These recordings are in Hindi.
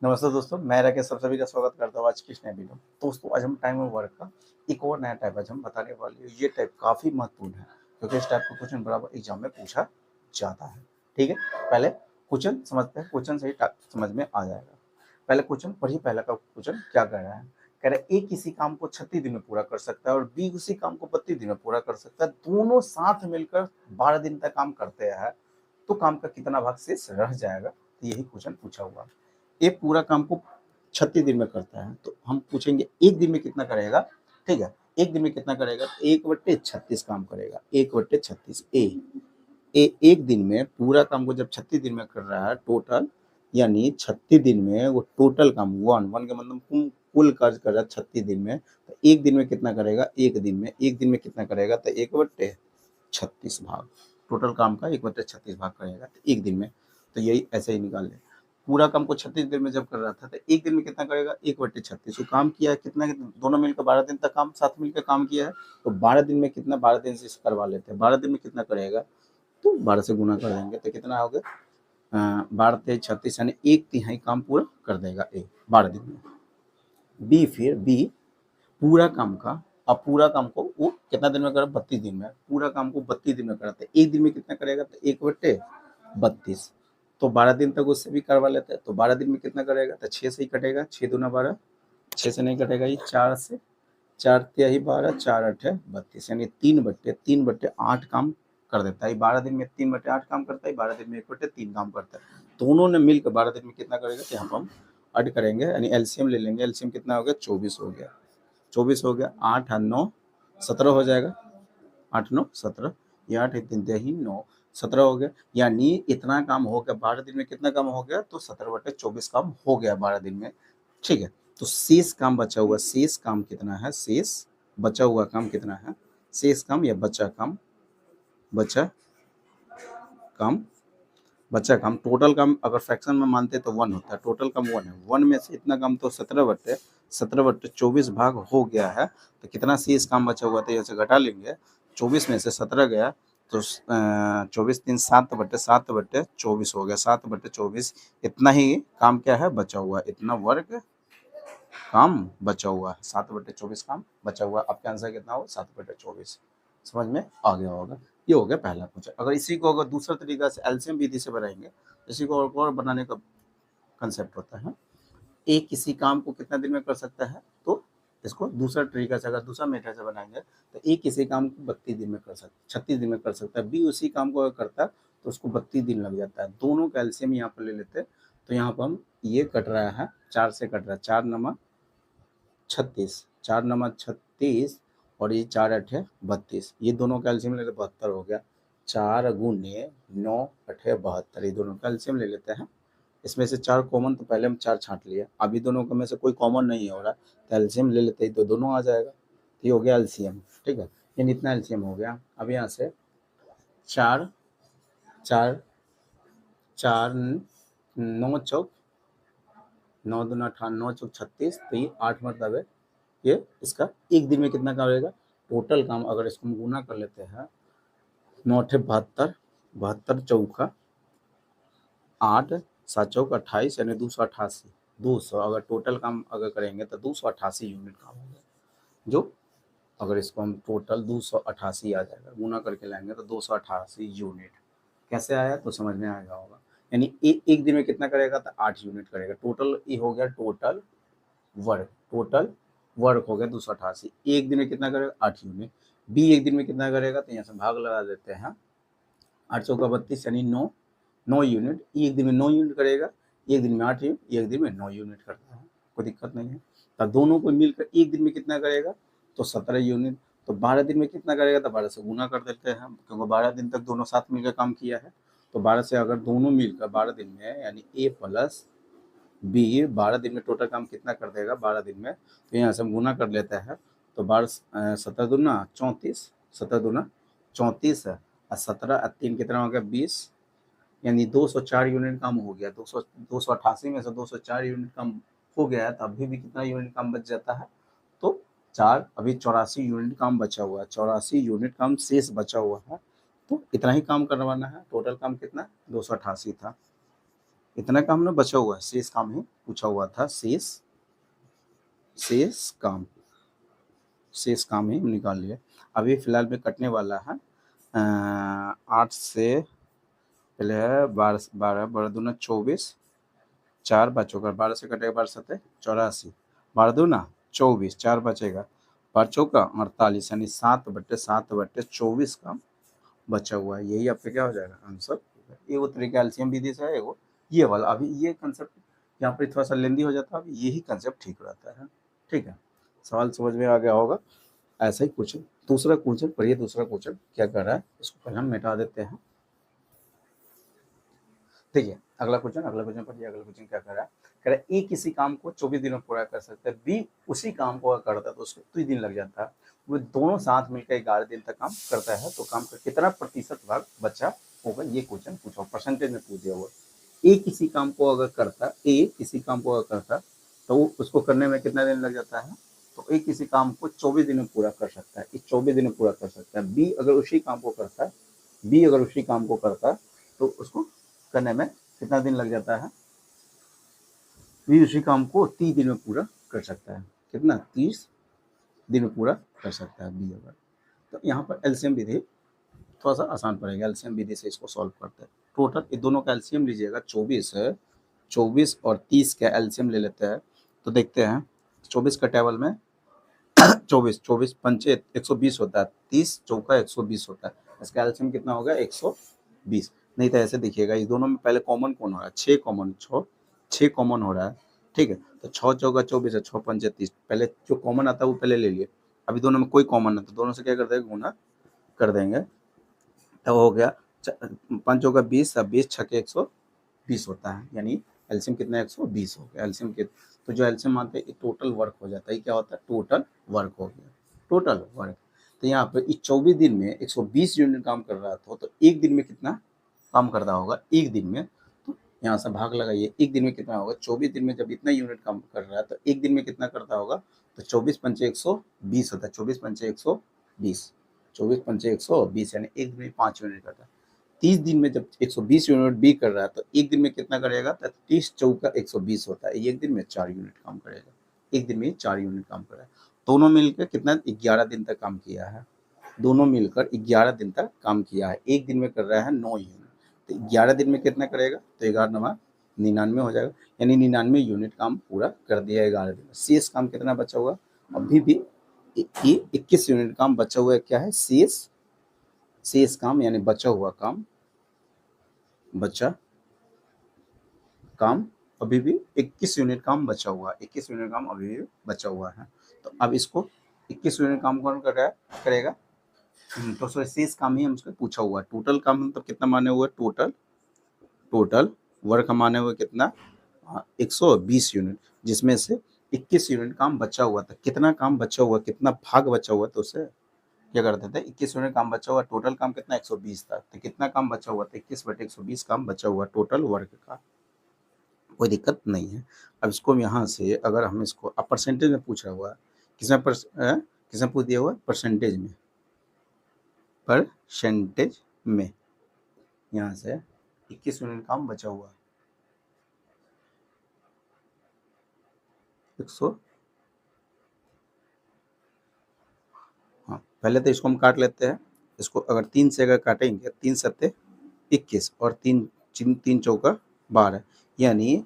नमस्ते दोस्तों, मैं राकेश सब सभी का स्वागत करता हूँ आज की इस नए वीडियो में। दोस्तों आज हम टाइम और वर्क का एक और नया टाइप आज हम बताने वाले हैं। ये टाइप काफ़ी महत्वपूर्ण है क्योंकि इस टाइप का क्वेश्चन बराबर एग्जाम में पूछा जाता है। ठीक है, पहले क्वेश्चन समझते हैं, क्वेश्चन से ही समझ में आ जाएगा। पहले क्वेश्चन पढ़िए, पहला का क्वेश्चन क्या कह रहा है। कह रहा है ए किसी काम को 36 दिन में पूरा कर सकता है और बी उसी काम को 32 दिन में पूरा कर सकता है। दोनों साथ मिलकर 12 दिन तक काम करते हैं, तो काम का कितना भाग शेष रह जाएगा। तो यही क्वेश्चन पूछा हुआ है। ये पूरा काम को 36 दिन में करता है, तो हम पूछेंगे एक दिन में कितना करेगा। ठीक है, एक दिन में कितना करेगा, 1/36 काम करेगा। 1/36 एक दिन में पूरा काम को जब 36 दिन में कर रहा है टोटल, यानी 36 दिन में वो टोटल काम वन वन का मतलब कुल कार्य कर रहा है 36 दिन में, तो एक दिन में कितना करेगा। एक दिन में कितना करेगा, तो 1/36 भाग टोटल काम का 1/36 भाग करेगा तो एक दिन में। तो यही ऐसे ही निकाल ले। पूरा काम को 36 दिन में जब कर रहा था तो एक दिन में कितना करेगा, 1/36। वो काम किया है कितना, दोनों मिलकर 12 दिन तक काम साथ मिलकर काम किया है, तो 12 दिन में कितना, 12 दिन से करवा लेते हैं। 12 दिन में कितना करेगा, तो 12 से गुना कर देंगे तो कितना हो गया, 12 तेज 36, यानी 1/3 काम पूरा कर देगा 12 दिन में। बी पूरा काम का, अब पूरा काम को वो कितना दिन में करा, 32 दिन में। पूरा काम को 32 दिन में कराते, एक दिन में कितना करेगा, तो 1/32। तो 12 दिन तक उससे भी करवा लेते हैं, तो 12 दिन में कितना करेगा, तो 6 से ही कटेगा। 6 दूना 12, 6 से नहीं कटेगा, ये 4 से, 4 तिहाई 12, 4 8 32, यानी 3/8 काम कर देता है। 12 दिन में 3/8 काम करता है, 12 दिन में 1/3 काम करता है। दोनों ने मिलकर 12 दिन में कितना करेगा, तो यहाँ पर हम ऐड करेंगे, यानी एलसीएम ले लेंगे। एलसीएम कितना हो गया, 24 हो गया। 24 हो गया, 8 और 9 17 हो जाएगा। 8 9 17, ये 8 3 ही 9 17 हो गया। यानी इतना काम हो गया 12 दिन में। कितना काम हो गया, तो 17/24 काम हो गया 12 दिन में। ठीक है, तो शेष काम बचा हुआ, शेष काम कितना है, शेष बचा हुआ काम कितना है, शेष काम या बचा काम, बचा काम टोटल काम अगर फ्रैक्शन में मानते तो 1 होता है। टोटल काम 1 है। 1 में से इतना काम तो 17/24 भाग हो गया है, तो कितना शेष काम बचा हुआ था, ऐसे घटा लेंगे। 24 में से 17 गया तो 24 3 7/24 हो गया। 7/24 इतना ही काम क्या है बचा हुआ, इतना वर्ग काम बचा हुआ है। 7/24 काम बचा हुआ। आपका आंसर कितना हो, 7/24। समझ में आ गया होगा। ये हो गया पहला क्वेश्चन। अगर इसी को अगर दूसरा तरीका से एलसीएम विधि से बनाएंगे, इसी को और बनाने का कंसेप्ट होता है, एक किसी काम को कितना दिन में कर सकता है, तो इसको दूसरा तरीका से, अगर दूसरा मेथड से बनाएंगे तो एक किसी काम को 32 दिन में कर सकता है, 36 दिन में कर सकता है। बी उसी काम को अगर करता है तो उसको 32 दिन लग जाता है। दोनों का एलसीएम यहाँ पर ले लेते हैं, तो यहाँ पर हम ये कट रहा है 4 से कट रहा है, 4 नमा 36, 4 नमा 36 और ये 4 8 32, ये दोनों का एलसीएम ले लेते 72 हो गया। 4 गुने 9 8 72, ये दोनों का एलसीएम ले लेते हैं। इसमें से 4 कॉमन, तो पहले हम 4 छांट लिए, अभी दोनों में से कोई कॉमन नहीं हो रहा, तो एलसीएम ले लेते हैं तो दोनों आ जाएगा। ये हो गया एलसीएम। ठीक है, ये इतना एलसीएम हो गया। अब यहाँ से 4 4 4 9 चौक 9 दूना 18, 9 चौक 36, तो ये 8 मतलब है ये इसका एक दिन में कितना काम रहेगा टोटल काम। अगर इसको हम गुना कर लेते हैं, 9 8 72, 72 चौका 8 7 चौक 28, यानी 288। 200 अगर टोटल काम अगर करेंगे तो 288 यूनिट काम होगा, जो अगर इसको हम टोटल 288 आ जाएगा, गुना करके लाएंगे तो 288 यूनिट। कैसे आया तो समझ में आएगा होगा। यानी एक दिन में कितना करेगा, तो 8 यूनिट करेगा टोटल। ये हो गया टोटल वर्क हो गया 288। एक दिन में कितना करेगा, 8 यूनिट। बी एक दिन में कितना करेगा, तो यहाँ से भाग लगा देते हैं। 8 चौका 32, यानी 9 यूनिट। एक दिन में 9 यूनिट करेगा, एक दिन में 8 यूनिट, एक दिन में 9 यूनिट करता है, कोई दिक्कत नहीं है। तो दोनों को मिलकर एक दिन में कितना करेगा, तो 17 यूनिट। तो 12 दिन में कितना करेगा, तो 12 से गुना कर देते हैं, क्योंकि 12 दिन तक दोनों साथ मिलकर काम किया है। तो 12 से अगर दोनों मिलकर 12 दिन में, यानी ए प्लस बी 12 दिन में टोटल काम कितना कर देगा 12 दिन में, तो यहाँ से हम गुना कर लेते हैं। तो 12 17 दूना 34, 17 दूना 34 है, और 17 और 3 कितना हो गया 20, यानी 204 यूनिट काम हो गया। 288 में से 204 यूनिट काम हो गया है, तो अभी भी कितना यूनिट काम बच जाता है, तो 4, अभी 84 यूनिट काम बचा हुआ है। 84 यूनिट काम शेष बचा हुआ है, तो इतना ही काम करवाना है। टोटल काम कितना 288 था। इतना काम ना बचा हुआ है, शेष काम ही पूछा हुआ था, शेष काम, शेष काम ही निकाल लिया। अभी फिलहाल में कटने वाला है 8 से पहले है 12, 12 12 दूना 24, 4 बचोगा, 12 से कटेगा 12 7 84, 12 दूना 24, 4 बचेगा, 5 चौका 48, यानी 7/7/24 का बचा हुआ है। यही आपका क्या हो जाएगा आंसर। ये वो तरीका एलसीएम विधि से है, वो ये वाला। अभी ये कंसेप्ट यहाँ पर थोड़ा सा लेंदी हो जाता है, अभी यही कंसेप्ट ठीक रहता है। ठीक है, सवाल समझ में आ गया होगा। ऐसा ही क्वेश्चन, दूसरा क्वेश्चन पढ़िए। दूसरा क्वेश्चन क्या कर रहा है, इसको पहले हम मिटा देते हैं। देखिए अगला क्वेश्चन पढ़िए। अगला क्वेश्चन क्या कर रहा है, कह रहा है ए किसी काम को 24 दिनों में पूरा कर सकता है, बी उसी काम को अगर करता है तो उसको 3 दिन लग जाता है। वो दोनों साथ मिलकर 11 दिन तक काम करता है, तो काम का कितना प्रतिशत भाग बचा होगा, ये क्वेश्चन पूछा, परसेंटेज में पूछ दिया हुआ। ए किसी काम को अगर करता, ए किसी काम को अगर करता तो उसको करने में कितना दिन लग जाता है, तो ए किसी काम को 24 दिन में पूरा कर सकता है, 24 दिन में पूरा कर सकता है। बी अगर उसी काम को करता है, बी अगर उसी काम को करता है तो उसको करने में कितना दिन लग जाता है, बी उसी काम को 30 दिन में पूरा कर सकता है। कितना, 30 दिन में पूरा कर सकता है बी अगर। तो यहाँ पर एलसीएम विधि थोड़ा सा आसान पड़ेगा, एलसीएम विधि से इसको सॉल्व करते हैं। टोटल ये दोनों का एलसीएम लीजिएगा, 24 है, 24 और 30 का एलसीएम ले लेते हैं। तो देखते हैं 24 का टेबल में 24 24 पंचे 120 होता है, 30 चौका 120 होता है, इसका एलसीएम कितना होगा 120। नहीं तो ऐसे देखिएगा, इस दोनों में पहले कॉमन कौन हो रहा है, 6 कॉमन, 6 कॉमन हो रहा है। ठीक है, तो 6 चौका 24 है, 6 पंचे 30, पहले जो कॉमन आता है वो पहले ले लिए। अभी दोनों में कोई कॉमन नहीं, तो दोनों से क्या कर देंगे, गुना कर देंगे, तब हो गया 5 चौका 20, 20 छके 120 होता है, यानी एलसीएम कितना 120 हो गया एलसीएम के। तो जो एलसीएम आते हैं टोटल वर्क हो जाता है, क्या होता है, टोटल वर्क हो गया, टोटल वर्क। तो यहाँ पे इस 24 दिन में 120 यूनिट काम कर रहा था, तो एक दिन में कितना काम करता होगा, एक दिन में, तो यहाँ से भाग लगाइए, एक दिन में कितना होगा, 24 दिन में जब इतना यूनिट काम कर रहा है तो एक दिन में कितना करता होगा, तो 24 पंचे 120 होता है, 24 पंचे 120, 24 पंचे 120, यानी एक दिन में 5 यूनिट करता है। 30 दिन में जब 120 यूनिट बी कर रहा है तो एक दिन में कितना करेगा, तो 30 चौका 120 होता है, एक दिन में 4 यूनिट काम करेगा, एक दिन में 4 यूनिट काम कर रहा है। दोनों मिलकर कितना 11 दिन तक काम किया है, दोनों मिलकर 11 दिन तक काम किया है, एक दिन में कर रहा है 9 यूनिट, तो 11 दिन में कितना करेगा, तो 11 99 हो जाएगा, यानी 99 यूनिट काम पूरा कर दिया 11 दिन में। शेष काम कितना बचा हुआ, अभी भी 21 यूनिट काम बचा हुआ है, क्या है, शेष काम, यानी बचा हुआ काम, बचा काम अभी भी 21 यूनिट काम बचा हुआ है, 21 यूनिट काम अभी भी बचा हुआ है। तो अब इसको 21 यूनिट काम कौन कर रहा है, करेगा, तो शेष काम ही हमसे पूछा हुआ है। टोटल काम मतलब कितना माने हुए, टोटल वर्क माने हुए कितना, 120 यूनिट, जिसमें से 21 यूनिट काम बचा हुआ था। कितना काम बचा हुआ, कितना भाग बचा हुआ, तो उसे क्या करते थे, 21 यूनिट काम बचा हुआ, टोटल काम कितना 120 था, तो कितना काम बचा हुआ था, 21/120 काम बचा हुआ टोटल वर्क का, कोई दिक्कत नहीं है। अब इसको हम यहाँ से अगर हम इसको, अब परसेंटेज में पूछ रहा हुआ है, किसमें पूछ दिया हुआ है, परसेंटेज में, परसेंटेज में, यहाँ से 21 यूनिट काम बचा हुआ है, 100, हाँ पहले तो इसको हम काट लेते हैं, इसको अगर 3 से अगर काटेंगे, 3 सत्ते 21 और 3 चौका 12, यानी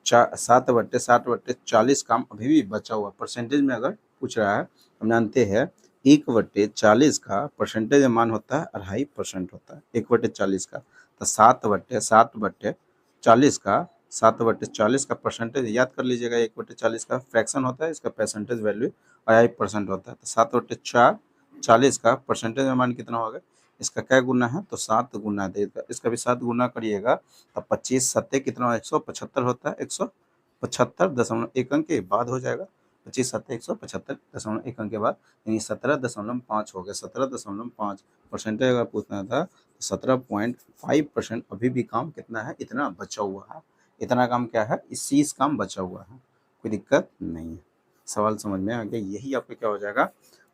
7/60/40 काम अभी भी बचा हुआ। परसेंटेज में अगर पूछ रहा है, हम जानते हैं 1/40 का परसेंटेज मान होता है 2.5% होता है, 1/40 का, तो 7/40 का, 7/40 का परसेंटेज याद कर लीजिएगा, 1/40 का फ्रैक्शन होता है, इसका परसेंटेज वैल्यू 2.5% होता है, तो 7/40 का परसेंटेज मान कितना होगा, इसका क्या गुना है, तो 7 गुना देगा, इसका भी 7 गुना करिएगा, तब 25 सत्ते कितना 175 होता है, 175.1 अंक के बाद हो जाएगा, 25 सत्ते 175.1 अंक के बाद, यानी 17.5 हो गया, 17.5 परसेंटेज अगर पूछना था, तो 17.5% अभी भी काम कितना है, इतना बचा हुआ है, इतना काम क्या है, इस चीज काम बचा हुआ है, कोई दिक्कत नहीं है। सवाल समझ में आ गया, यही आपका क्या हो जाएगा,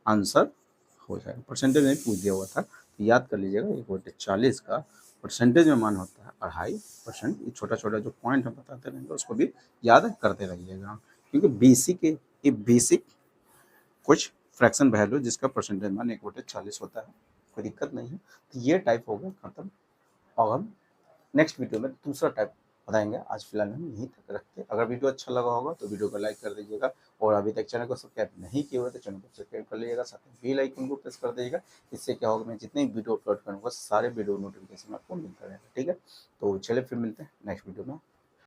आंसर हो जाएगा। परसेंटेज में पूछ दिया हुआ था, तो याद कर लीजिएगा 1/40 का परसेंटेज में मान होता है 2.5%। ये छोटा छोटा जो पॉइंट हम बताते रहेंगे उसको भी याद करते रहिएगा, क्योंकि बेसिक है, ये बेसिक कुछ फ्रैक्शन वैल्यू जिसका परसेंटेज मान 1/40 होता है, कोई दिक्कत नहीं है। तो ये टाइप हो गया खत्म। और हम नेक्स्ट वीडियो में दूसरा टाइप बताएंगे। आज फिलहाल हम यहीं तक रखते हैं। अगर वीडियो अच्छा लगा होगा तो वीडियो को लाइक कर दीजिएगा, और अभी तक चैनल को सब्सक्राइब नहीं किए हुए तो चैनल को सब्सक्राइब कर लीजिएगा, साथ में बेल आइकन को प्रेस कर दीजिएगा। इससे क्या होगा, मैं जितने वीडियो अपलोड करूँगा सारे वीडियो नोटिफिकेशन आपको मिलता रहेगा। ठीक है, तो चलिए फिर मिलते हैं नेक्स्ट वीडियो में।